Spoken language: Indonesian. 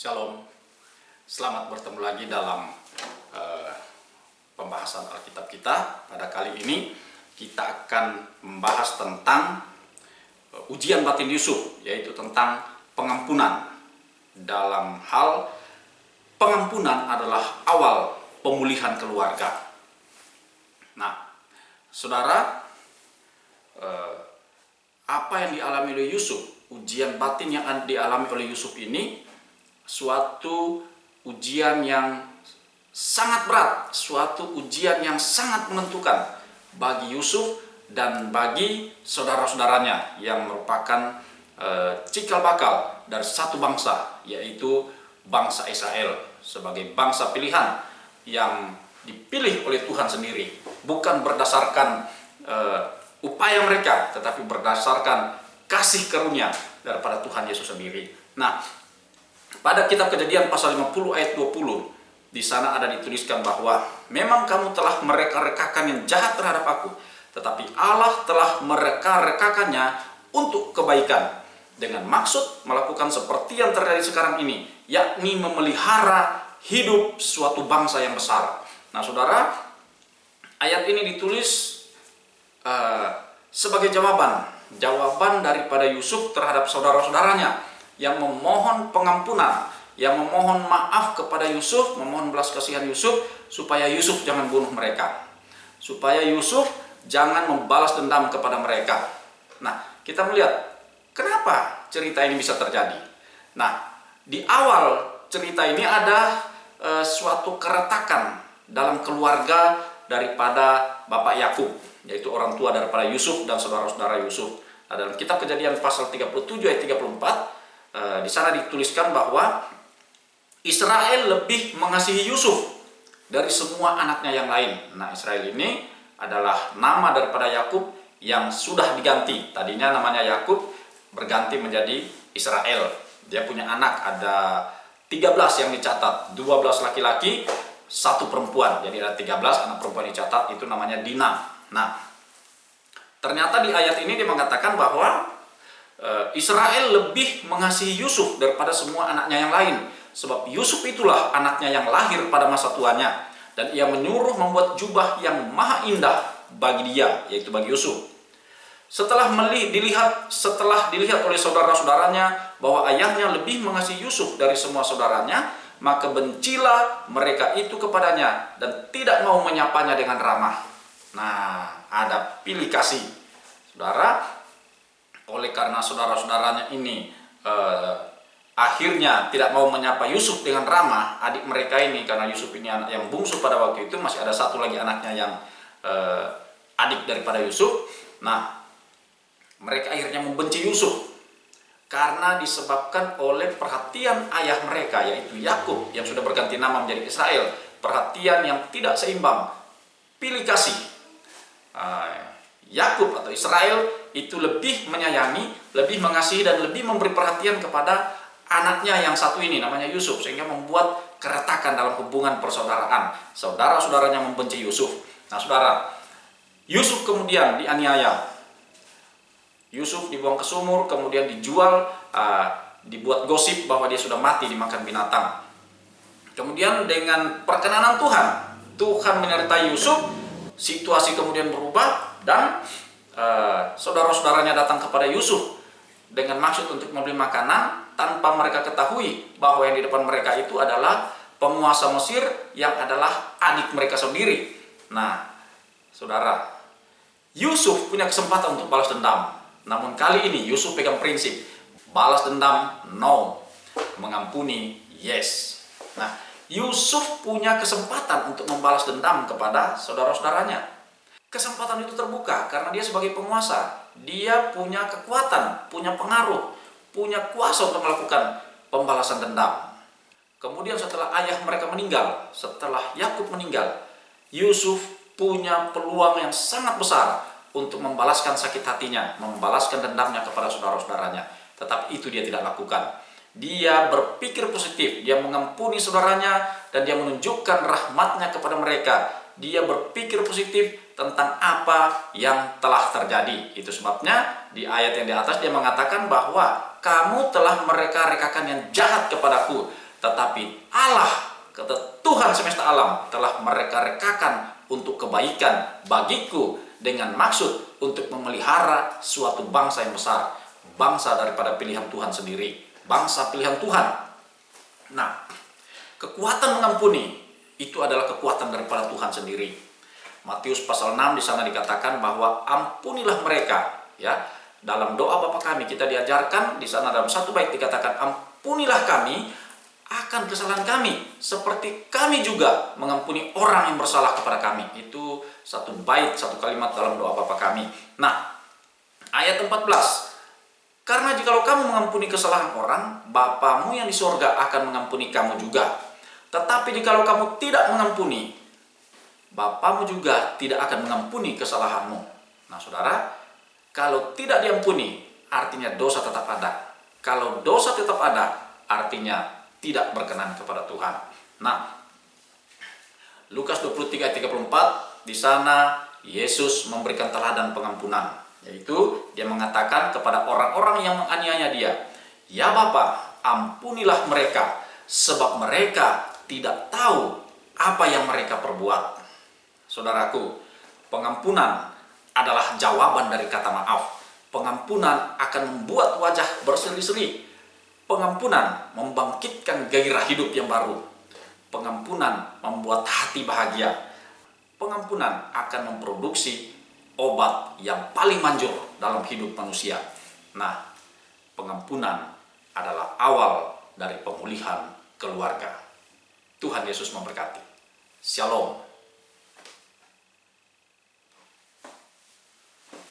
Shalom, selamat bertemu lagi dalam pembahasan Alkitab kita. Pada kali ini kita akan membahas tentang ujian batin Yusuf, yaitu tentang pengampunan. Dalam hal pengampunan adalah awal pemulihan keluarga. Nah, saudara, apa yang dialami oleh Yusuf, ujian batin yang dialami oleh Yusuf ini suatu ujian yang sangat berat, suatu ujian yang sangat menentukan bagi Yusuf dan bagi saudara-saudaranya yang merupakan cikal bakal dari satu bangsa, yaitu bangsa Israel, sebagai bangsa pilihan yang dipilih oleh Tuhan sendiri, bukan berdasarkan upaya mereka, tetapi berdasarkan kasih karunia daripada Tuhan Yesus sendiri. Nah, pada kitab Kejadian pasal 50 ayat 20, di sana ada dituliskan bahwa memang kamu telah mereka-rekakan yang jahat terhadap aku, tetapi Allah telah mereka-rekakannya untuk kebaikan, dengan maksud melakukan seperti yang terjadi sekarang ini, yakni memelihara hidup suatu bangsa yang besar. Nah, saudara, ayat ini ditulis sebagai jawaban daripada Yusuf terhadap saudara-saudaranya yang memohon pengampunan, yang memohon maaf kepada Yusuf, memohon belas kasihan Yusuf, supaya Yusuf jangan bunuh mereka, supaya Yusuf jangan membalas dendam kepada mereka. Nah, kita melihat kenapa cerita ini bisa terjadi. Nah, di awal cerita ini ada suatu keretakan dalam keluarga daripada Bapak Yakub, yaitu orang tua daripada Yusuf dan saudara-saudara Yusuf. Nah, dalam kitab Kejadian pasal 37 ayat 34, di sana dituliskan bahwa Israel lebih mengasihi Yusuf dari semua anaknya yang lain. Nah, Israel ini adalah nama daripada Yakub yang sudah diganti. Tadinya namanya Yakub, berganti menjadi Israel. Dia punya anak, ada 13 yang dicatat, 12 laki-laki, 1 perempuan. Jadi ada 13 anak perempuan dicatat, itu namanya Dina. Nah, ternyata di ayat ini dia mengatakan bahwa Israel lebih mengasihi Yusuf daripada semua anaknya yang lain, sebab Yusuf itulah anaknya yang lahir pada masa tuanya, dan ia menyuruh membuat jubah yang maha indah bagi dia, yaitu bagi Yusuf. Setelah dilihat oleh saudara-saudaranya bahwa ayahnya lebih mengasihi Yusuf dari semua saudaranya, maka bencilah mereka itu kepadanya dan tidak mau menyapanya dengan ramah. Nah, ada pilih kasih, saudara. Oleh karena saudara-saudaranya ini akhirnya tidak mau menyapa Yusuf dengan ramah, adik mereka ini, karena Yusuf ini anak yang bungsu pada waktu itu, masih ada satu lagi anaknya yang adik daripada Yusuf. Nah, mereka akhirnya membenci Yusuf karena disebabkan oleh perhatian ayah mereka, yaitu Yakub, yang sudah berganti nama menjadi Israel. Perhatian yang tidak seimbang, pilih kasih. Yakub atau Israel itu lebih menyayangi, lebih mengasihi, dan lebih memberi perhatian kepada anaknya yang satu ini, namanya Yusuf, sehingga membuat keretakan dalam hubungan persaudaraan. Saudara-saudaranya membenci Yusuf. Nah, saudara, Yusuf kemudian dianiaya. Yusuf dibuang ke sumur, kemudian dijual, dibuat gosip bahwa dia sudah mati dimakan binatang. Kemudian dengan perkenanan Tuhan menyertai Yusuf, situasi kemudian berubah, dan saudara-saudaranya datang kepada Yusuf dengan maksud untuk membeli makanan, tanpa mereka ketahui bahwa yang di depan mereka itu adalah penguasa Mesir yang adalah adik mereka sendiri. Nah, saudara, Yusuf punya kesempatan untuk balas dendam, namun kali ini Yusuf pegang prinsip, balas dendam no, mengampuni yes. Nah, Yusuf punya kesempatan untuk membalas dendam kepada saudara-saudaranya. Kesempatan itu terbuka karena dia sebagai penguasa, dia punya kekuatan, punya pengaruh, punya kuasa untuk melakukan pembalasan dendam. Kemudian setelah ayah mereka meninggal, setelah Yakub meninggal, Yusuf punya peluang yang sangat besar untuk membalaskan sakit hatinya, membalaskan dendamnya kepada saudara-saudaranya. Tetapi itu dia tidak lakukan. Dia berpikir positif, dia mengampuni saudaranya, dan dia menunjukkan rahmatnya kepada mereka. Dia berpikir positif tentang apa yang telah terjadi. Itu sebabnya di ayat yang di atas dia mengatakan bahwa kamu telah mereka-rekakan yang jahat kepadaku, tetapi Allah, kata Tuhan semesta alam, telah mereka-rekakan untuk kebaikan bagiku dengan maksud untuk memelihara suatu bangsa yang besar, bangsa daripada pilihan Tuhan sendiri, bangsa pilihan Tuhan. Nah, kekuatan mengampuni itu adalah kekuatan daripada Tuhan sendiri. Matius pasal 6 di sana dikatakan bahwa ampunilah mereka, ya. Dalam doa Bapa kami kita diajarkan di sana dalam satu bait dikatakan, ampunilah kami akan kesalahan kami seperti kami juga mengampuni orang yang bersalah kepada kami. Itu satu bait, satu kalimat dalam doa Bapa kami. Nah, ayat 14, karena jikalau kamu mengampuni kesalahan orang, Bapamu yang di sorga akan mengampuni kamu juga. Tetapi jikalau kamu tidak mengampuni, Bapamu juga tidak akan mengampuni kesalahanmu. Nah saudara, kalau tidak diampuni, artinya dosa tetap ada. Kalau dosa tetap ada, artinya tidak berkenan kepada Tuhan. Nah, Lukas 23 ayat 34, di sana Yesus memberikan teladan pengampunan. Yaitu, dia mengatakan kepada orang-orang yang menganiaya dia, ya Bapa, ampunilah mereka, sebab mereka tidak tahu apa yang mereka perbuat. Saudaraku, pengampunan adalah jawaban dari kata maaf. Pengampunan akan membuat wajah berseri-seri. Pengampunan membangkitkan gairah hidup yang baru. Pengampunan membuat hati bahagia. Pengampunan akan memproduksi obat yang paling manjur dalam hidup manusia. Nah, pengampunan adalah awal dari pemulihan keluarga. Tuhan Yesus memberkati. Shalom.